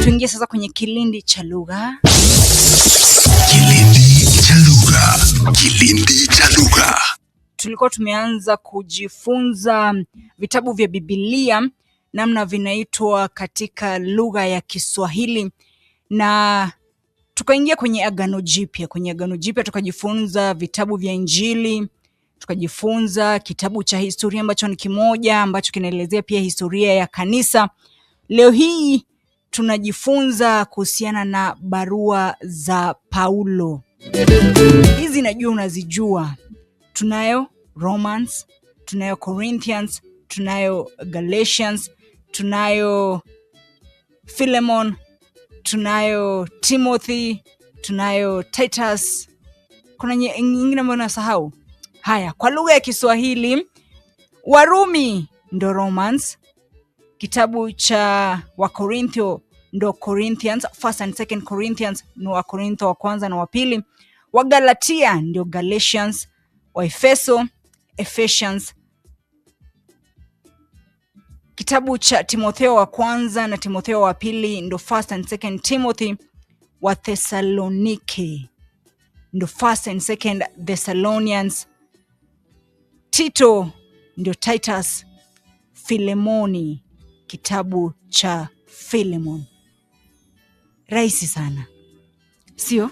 tuingie sasa kwenye kilindi cha lugha. Kilindi cha lugha. Tulikuwa tumeanza kujifunza vitabu vya Biblia, namna vinaitwa katika lugha ya Kiswahili, na tukaingia kwenye Agano Jipya. Kwenye Agano Jipya tukajifunza vitabu vya Injili, tukajifunza kitabu cha historia ambacho ni kimoja ambacho kinaelezea pia historia ya kanisa. Leo hii tunajifunza kuhusiana na barua za Paulo. Hizi najua unazijua. Tunayo Romans, tunayo Corinthians, tunayo Galatians, tunayo Philemon, tunayo Timothy, tunayo Titus. Kuna nyingine ambayo nasahau. Haya, kwa lugha ya Kiswahili, Warumi ndo Romans, kitabu cha Wakorintho ndo Corinthians, 1st and 2nd Corinthians ndo Wakorintho wa kwanza na wa pili. Wagalatia ndio Galatians, Waefeso Ephesians. Kitabu cha Timotheo wa kwanza na Timotheo wa pili ndo 1st and 2nd Timothy. Wa Thessalonike ndo 1st and 2nd Thessalonians. Tito ndio Titus. Filemoni, kitabu cha Philemon. Rahisi sana, sio?